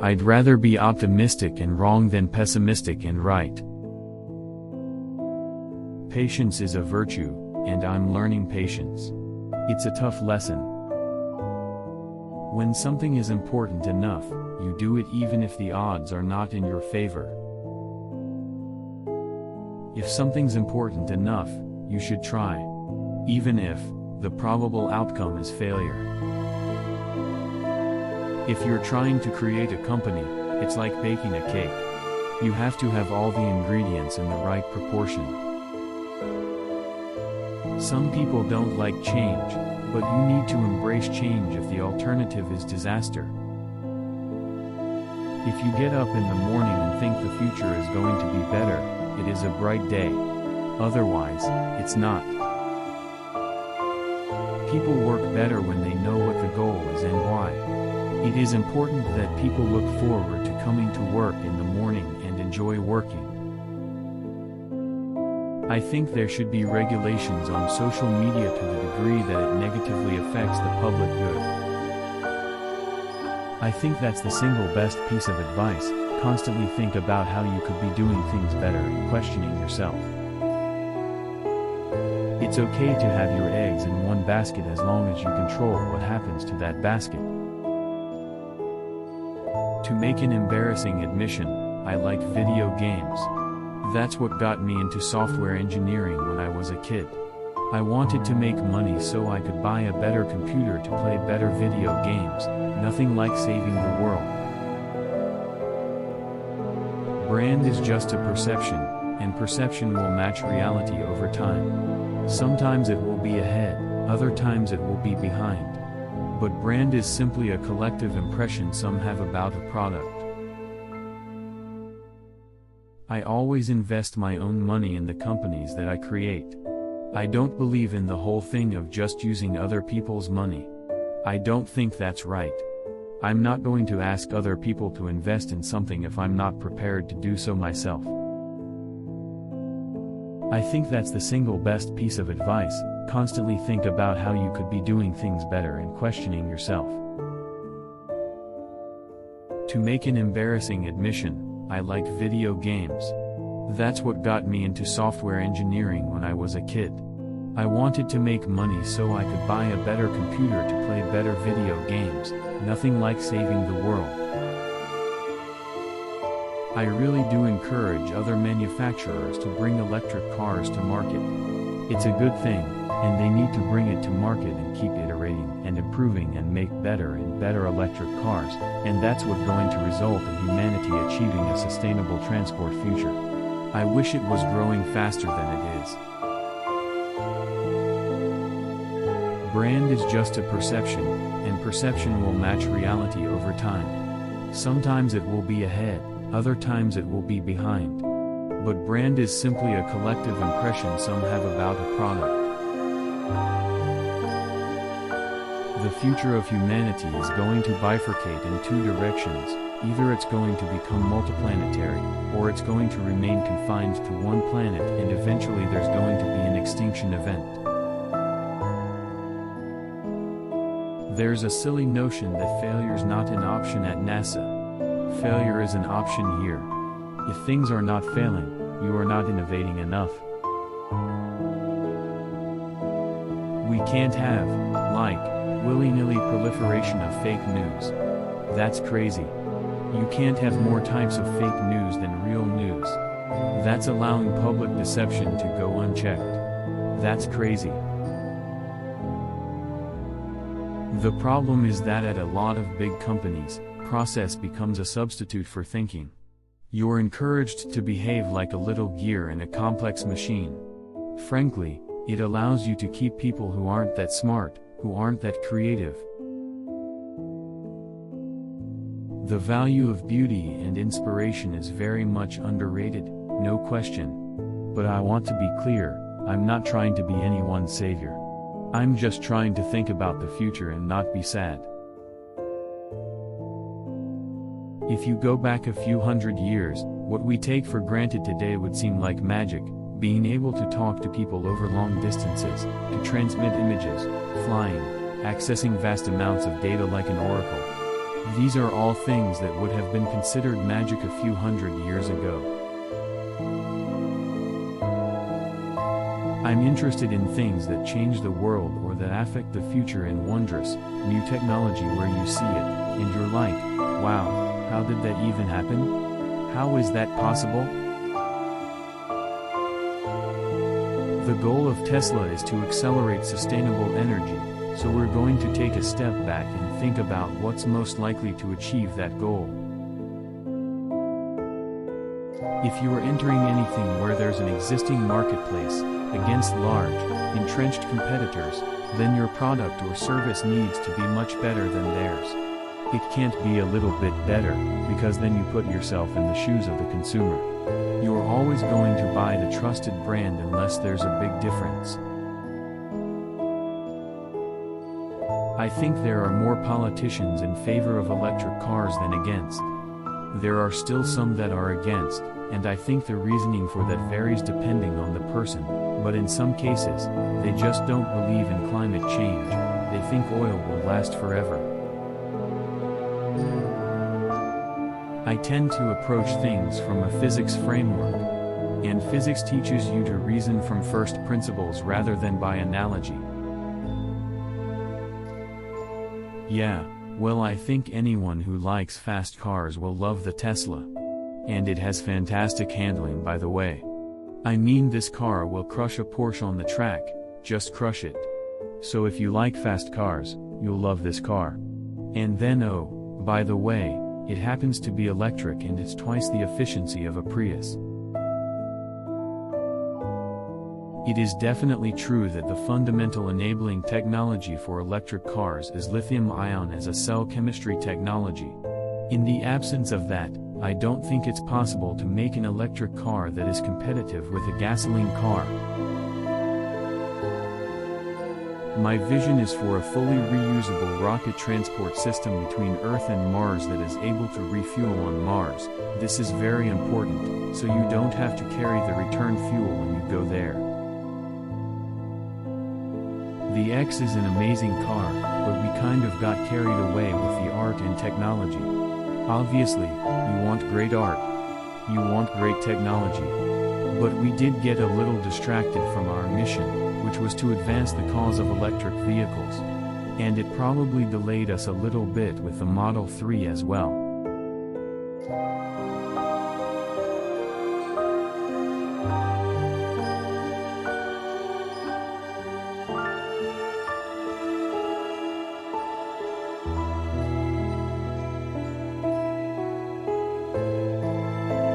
I'd rather be optimistic and wrong than pessimistic and right. Patience is a virtue, and I'm learning patience. It's a tough lesson. When something is important enough, you do it even if the odds are not in your favor. If something's important enough, you should try, even if the probable outcome is failure. If you're trying to create a company, it's like baking a cake. You have to have all the ingredients in the right proportion. Some people don't like change, but you need to embrace change if the alternative is disaster. If you get up in the morning and think the future is going to be better, it is a bright day. Otherwise, it's not. People work better when they know what the goal is and why. It is important that people look forward to coming to work in the morning and enjoy working. I think there should be regulations on social media to the degree that it negatively affects the public good. I think that's the single best piece of advice. Constantly think about how you could be doing things better and questioning yourself. It's okay to have your eggs in one basket as long as you control what happens to that basket. To make an embarrassing admission, I like video games. That's what got me into software engineering when I was a kid. I wanted to make money so I could buy a better computer to play better video games. Nothing like saving the world. Brand is just a perception, and perception will match reality over time. Sometimes it will be ahead, other times it will be behind. But brand is simply a collective impression some have about a product. I always invest my own money in the companies that I create. I don't believe in the whole thing of just using other people's money. I don't think that's right. I'm not going to ask other people to invest in something if I'm not prepared to do so myself. I think that's the single best piece of advice. Constantly think about how you could be doing things better and questioning yourself. To make an embarrassing admission, I like video games. That's what got me into software engineering when I was a kid. I wanted to make money so I could buy a better computer to play better video games. Nothing like saving the world. I really do encourage other manufacturers to bring electric cars to market. It's a good thing, and they need to bring it to market and keep iterating and improving and make better and better electric cars, and that's what's going to result in humanity achieving a sustainable transport future. I wish it was growing faster than it is. Brand is just a perception, and perception will match reality over time. Sometimes it will be ahead, other times it will be behind. But brand is simply a collective impression some have about a product. The future of humanity is going to bifurcate in two directions. Either it's going to become multiplanetary, or it's going to remain confined to one planet, and eventually there's going to be an extinction event. There's a silly notion that failure's not an option at NASA. Failure is an option here. If things are not failing, you are not innovating enough. We can't have, like, willy-nilly proliferation of fake news. That's crazy. You can't have more types of fake news than real news. That's allowing public deception to go unchecked. That's crazy. The problem is that at a lot of big companies, process becomes a substitute for thinking. You're encouraged to behave like a little gear in a complex machine. Frankly, it allows you to keep people who aren't that smart, who aren't that creative. The value of beauty and inspiration is very much underrated, no question. But I want to be clear, I'm not trying to be anyone's savior. I'm just trying to think about the future and not be sad. If you go back a few hundred years, what we take for granted today would seem like magic, being able to talk to people over long distances, to transmit images, flying, accessing vast amounts of data like an oracle. These are all things that would have been considered magic a few hundred years ago. I'm interested in things that change the world or that affect the future in wondrous, new technology where you see it, and you're like, wow, how did that even happen? How is that possible? The goal of Tesla is to accelerate sustainable energy, so we're going to take a step back and think about what's most likely to achieve that goal. If you are entering anything where there's an existing marketplace, against large, entrenched competitors, then your product or service needs to be much better than theirs. It can't be a little bit better, because then you put yourself in the shoes of the consumer. You're always going to buy the trusted brand unless there's a big difference. I think there are more politicians in favor of electric cars than against. There are still some that are against, and I think the reasoning for that varies depending on the person, but in some cases, they just don't believe in climate change. They think oil will last forever. I tend to approach things from a physics framework, and physics teaches you to reason from first principles rather than by analogy. Yeah, well, I think anyone who likes fast cars will love the Tesla. And it has fantastic handling, by the way. I mean, this car will crush a Porsche on the track, just crush it. So if you like fast cars, you'll love this car. And then, oh, by the way, it happens to be electric and it's twice the efficiency of a Prius. It is definitely true that the fundamental enabling technology for electric cars is lithium-ion as a cell chemistry technology. In the absence of that, I don't think it's possible to make an electric car that is competitive with a gasoline car. My vision is for a fully reusable rocket transport system between Earth and Mars that is able to refuel on Mars. This is very important, so you don't have to carry the return fuel when you go there. The X is an amazing car, but we kind of got carried away with the art and technology. Obviously, you want great art. You want great technology. But we did get a little distracted from our mission, which was to advance the cause of electric vehicles. And it probably delayed us a little bit with the Model 3 as well.